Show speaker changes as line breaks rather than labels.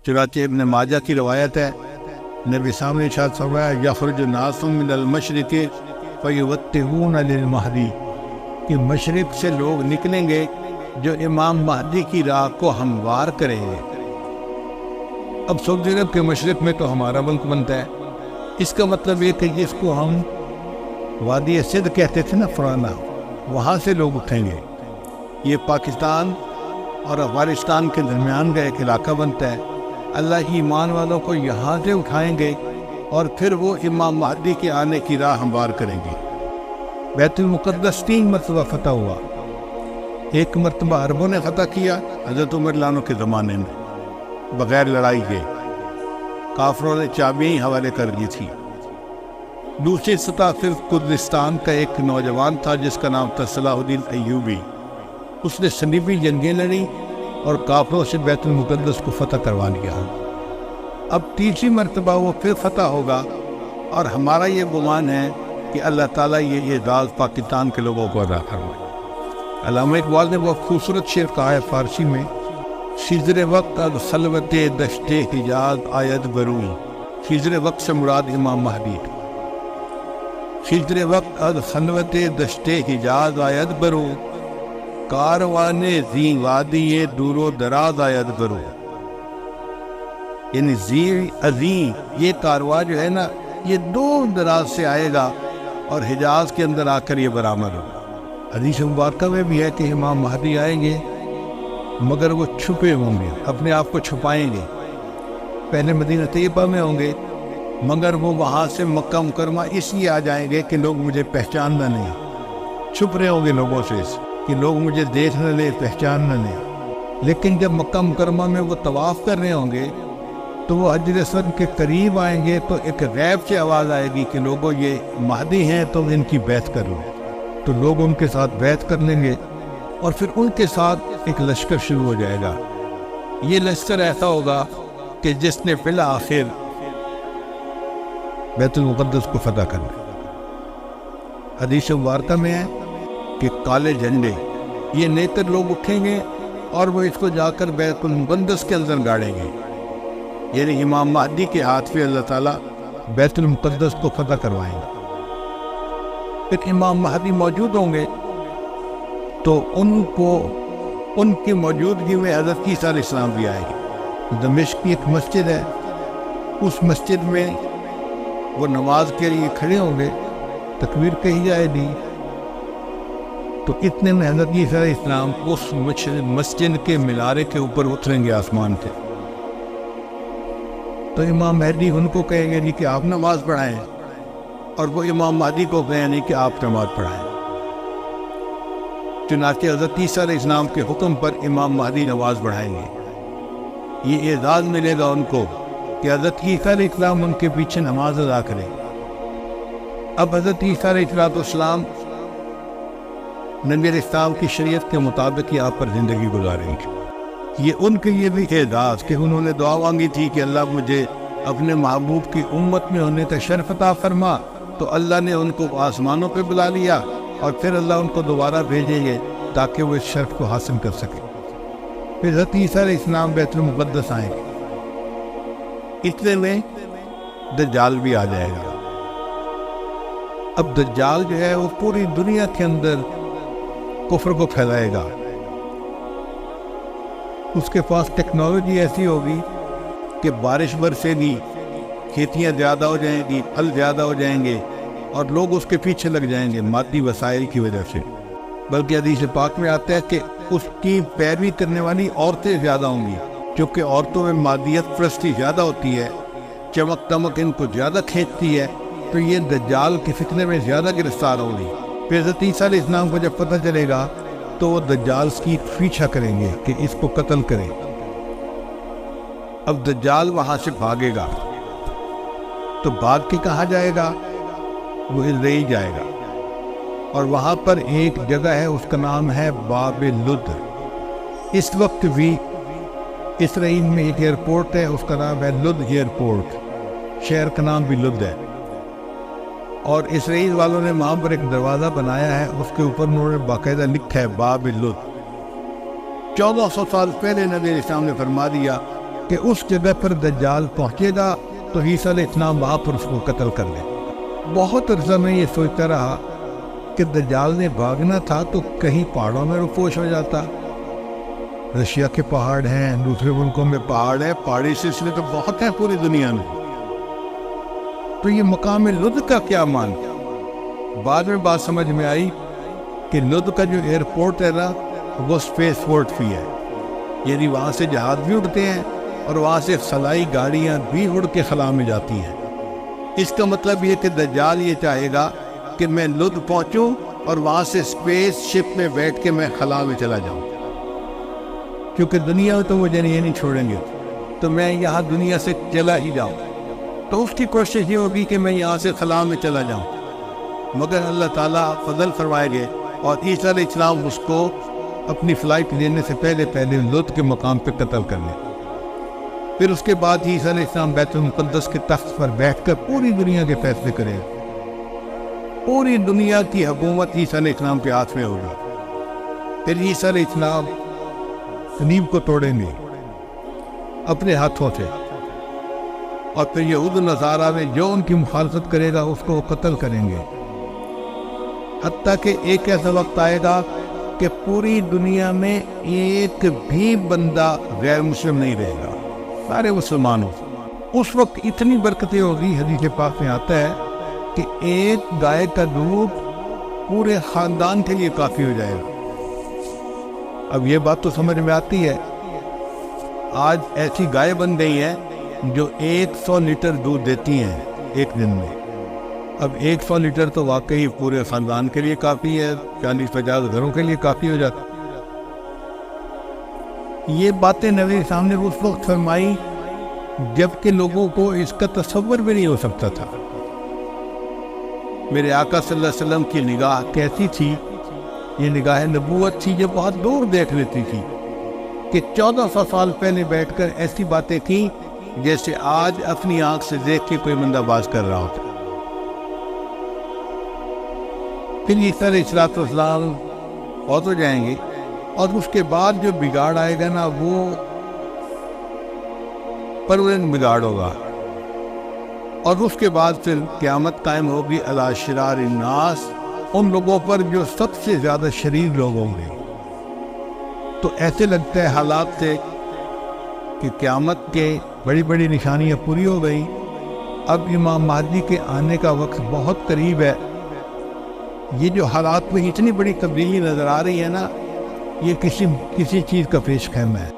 چنانچہ ابن ماجہ کی روایت ہے، نبی سامنے ارشاد فرمایا یخرج الناس من المشرق فیوتہون للمہدی، کہ مشرق سے لوگ نکلیں گے جو امام مہدی کی راہ کو ہموار کریں گے۔ اب سعودی عرب کے مشرق میں تو ہمارا ملک بنتا ہے، اس کا مطلب یہ کہ جس کو ہم وادی سندھ کہتے تھے نا پرانا، وہاں سے لوگ اٹھیں گے۔ یہ پاکستان اور افغانستان کے درمیان کا ایک علاقہ بنتا ہے۔ اللہ کی ایمان والوں کو یہاں سے اٹھائیں گے اور پھر وہ امام مہدی کے آنے کی راہ ہموار کریں گے۔ بیت المقدس 3 مرتبہ فتح ہوا۔ ایک مرتبہ عربوں نے فتح کیا حضرت عمر لانو کے زمانے میں بغیر لڑائی کے، کافروں نے چابیاں ہی حوالے کر دی تھی۔ دوسری سطح صرف کردستان کا ایک نوجوان تھا جس کا نام تھا صلاح الدین ایوبی، اس نے صلیبی جنگیں لڑیں اور کافروں سے بیت المقدس کو فتح کروا لیا۔ اب تیسری مرتبہ وہ پھر فتح ہوگا، اور ہمارا یہ گمان ہے کہ اللہ تعالیٰ یہ اعزاز پاکستان کے لوگوں کو عطا فرمائے۔ علامہ اقبال نے بہت خوبصورت شعر کہا ہے فارسی میں، خضر وقت از خلوت دشت حجاز آید برو، خضر وقت سے مراد امام مہدی، خضر وقت از خلوت دشت حجاز آید برو، کاروان زی وادی دور و دراز آید برو، یعنی زی عظیم یہ کارواں جو ہے نا یہ دور دراز سے آئے گا اور حجاز کے اندر آ کر یہ برآمد ہوگا۔ حدیث مبارکہ میں بھی ہے کہ امام مہدی آئیں گے مگر وہ چھپے ہوں گے، اپنے آپ کو چھپائیں گے۔ پہلے مدینہ طیبہ میں ہوں گے مگر وہ وہاں سے مکہ مکرمہ اس لیے آ جائیں گے کہ لوگ مجھے پہچاننا نہیں، چھپ رہے ہوں گے لوگوں سے کہ لوگ مجھے دیکھ نہ لیں، پہچان نہ لیں۔ لیکن جب مکہ مکرمہ میں وہ طواف کر رہے ہوں گے تو وہ حجر اسود کے قریب آئیں گے تو ایک غیب سے آواز آئے گی کہ لوگوں یہ مہدی ہیں تو ان کی بیعت کر لو، تو لوگ ان کے ساتھ بیعت کر لیں گے اور پھر ان کے ساتھ ایک لشکر شروع ہو جائے گا۔ یہ لشکر ایسا ہوگا کہ جس نے بالآخر بیت المقدس کو فتح کرنا۔ حدیث مبارکہ میں ہے کہ کالے جھنڈے یہ نیتر لوگ اٹھیں گے اور وہ اس کو جا کر بیت المقدس کے اندر گاڑیں گے، یعنی امام مہدی کے ہاتھ پہ اللہ تعالیٰ بیت المقدس کو فتح کروائیں گے۔ پھر امام مہدی موجود ہوں گے تو ان کی موجودگی میں حضرت عیسیٰ علیہ السلام بھی آئے گے۔ دمشق کی ایک مسجد ہے، اس مسجد میں وہ نماز کے لیے کھڑے ہوں گے، تکبیر کہی جائے گی تو اتنے میں حضرت عیسیٰ علیہ السلام اس مسجد کے مینارے کے اوپر اتریں گے آسمان سے، تو امام مہدی ان کو کہیں گے نہیں کہ آپ نماز پڑھائیں، اور وہ امام مہدی کو کہیں نہیں کہ آپ نماز پڑھائیں۔ چنانچہ حضرت عیسیٰ علیہ السلام کے حکم پر امام مہدی نماز پڑھائیں گے۔ یہ اعزاز ملے گا ان کو کہ حضرت عیسیٰ علیہ السلام ان کے پیچھے نماز ادا کریں۔ اب حضرت عیسیٰ علیہ السلام نبی علیہ السلام کی شریعت کے مطابق یہاں پر زندگی گزاریں گے۔ یہ ان کے لیے بھی اعزاز کہ انہوں نے دعا مانگی تھی کہ اللہ مجھے اپنے محبوب کی امت میں ہونے کا شرف عطا فرما، تو اللہ نے ان کو آسمانوں پہ بلا لیا اور پھر اللہ ان کو دوبارہ بھیجیں گے تاکہ وہ اس شرف کو حاصل کر سکے۔ پھر حضرت عیسیٰ علیہ السلام بیت المقدس آئیں گے، اتنے میں دجال بھی آ جائے گا۔ اب دجال جو ہے وہ پوری دنیا کے اندر کفر کو پھیلائے گا۔ اس کے پاس ٹیکنالوجی ایسی ہوگی کہ بارش برسے گی، کھیتیاں زیادہ ہو جائیں گی، پھل زیادہ ہو جائیں گے اور لوگ اس کے پیچھے لگ جائیں گے مادی وسائل کی وجہ سے۔ بلکہ حدیث پاک میں آتا ہے کہ اس کی پیروی کرنے والی عورتیں زیادہ ہوں گی، کیونکہ عورتوں میں مادیت پرستی زیادہ ہوتی ہے، چمک دمک ان کو زیادہ کھینچتی ہے، تو یہ دجال کے فتنے میں زیادہ گرفتار ہوں گی۔ پھر حضرت عیسیٰ علیہ السلام کو جب پتہ چلے گا تو وہ دجال کی پیچھا کریں گے کہ اس کو قتل کریں۔ اب دجال وہاں سے بھاگے گا تو بھاگ کے کہاں جائے گا؟ وہ اسرائیل جائے گا، اور وہاں پر ایک جگہ ہے اس کا نام ہے باب لد۔ اس وقت بھی اسرائیل میں ایک ایئرپورٹ ہے، اس کا نام ہے لد ایئرپورٹ، شہر کا نام بھی لد ہے، اور اسرائیل والوں نے وہاں پر ایک دروازہ بنایا ہے، اس کے اوپر انہوں نے باقاعدہ لکھا ہے باب لد۔ 1400 سال پہلے نبی علیہ السلام نے فرما دیا کہ اس جگہ پر دجال پہنچے گا تو عیسیٰ علیہ السلام وہاں پر اس کو قتل کر لیں۔ بہت عرصہ میں یہ سوچتا رہا کہ دجال نے بھاگنا تھا تو کہیں پہاڑوں میں رفوش ہو جاتا۔ رشیا کے پہاڑ ہیں، دوسرے ملکوں میں پہاڑ ہیں، پہاڑی سلسلے تو بہت ہیں پوری دنیا میں، تو یہ مقام لد کا کیا مان؟ بعد میں بات سمجھ میں آئی کہ لد کا جو ایئرپورٹ ہے نا وہ سپیس پورٹ بھی ہے، یعنی وہاں سے جہاز بھی اڑتے ہیں اور وہاں سے خلائی گاڑیاں بھی اڑ کے خلا میں جاتی ہیں۔ اس کا مطلب یہ کہ دجال یہ چاہے گا کہ میں لد پہنچوں اور وہاں سے سپیس شپ میں بیٹھ کے میں خلا میں چلا جاؤں، کیونکہ دنیا تو مجھے یہ نہیں چھوڑیں گے، تو میں یہاں دنیا سے چلا ہی جاؤں۔ تو اس کی کوشش یہ ہوگی کہ میں یہاں سے خلا میں چلا جاؤں، مگر اللہ تعالیٰ فضل فرمائے گے اور عیسیٰ علیہ السلام اس کو اپنی فلائٹ لینے سے پہلے لد کے مقام پہ قتل کر لیں۔ پھر اس کے بعد عیسیٰ علیہ السلام بیت المقدس کے تخت پر بیٹھ کر پوری دنیا کے فیصلے کریں گے۔ پوری دنیا کی حکومت عیسیٰ علیہ السلام کے ہاتھ میں ہوگی۔ پھر عیسیٰ علیہ السلام صلیب کو توڑیں گے اپنے ہاتھوں سے، اور پھر یہود و نصارہ میں جو ان کی مخالفت کرے گا اس کو وہ قتل کریں گے، حتیٰ کہ ایک ایسا وقت آئے گا کہ پوری دنیا میں ایک بھی بندہ غیر مسلم نہیں رہے گا، سارے مسلمان ہو۔ اس وقت اتنی برکتیں ہوگی، حدیث پاک میں آتا ہے کہ ایک گائے کا دودھ پورے خاندان کے لیے کافی ہو جائے گا۔ اب یہ بات تو سمجھ میں آتی ہے، آج ایسی گائے بن گئی ہیں جو 100 لیٹر دودھ دیتی ہیں ایک دن میں۔ اب 100 لیٹر تو واقعی پورے خاندان کے لیے کافی ہے، 40-50 گھروں کے لیے کافی ہو جاتا۔ یہ باتیں نبی سامنے اس وقت فرمائی جب کہ لوگوں کو اس کا تصور بھی نہیں ہو سکتا تھا۔ میرے آقا صلی اللہ علیہ وسلم کی نگاہ کیسی تھی؟ یہ نگاہ نبوت تھی جو بہت دور دیکھ لیتی تھی، کہ 1400 سال پہلے بیٹھ کر ایسی باتیں کی جیسے آج اپنی آنکھ سے دیکھ کے کوئی بندہ باز کر رہا ہوتا۔ پھر عیسیٰ علیہ السلام فوت ہو جائیں گے، اور اس کے بعد جو بگاڑ آئے گا نا وہ پرورن بگاڑ ہوگا، اور اس کے بعد پھر قیامت قائم ہوگی علی شرار الناس، ان لوگوں پر جو سب سے زیادہ شریر لوگ ہوں گے۔ تو ایسے لگتا ہے حالات سے کہ قیامت کے بڑی بڑی نشانیاں پوری ہو گئی، اب امام مہدی کے آنے کا وقت بہت قریب ہے۔ یہ جو حالات میں اتنی بڑی تبدیلی نظر آ رہی ہے نا، یہ کسی چیز کا پیش خیمہ ہے۔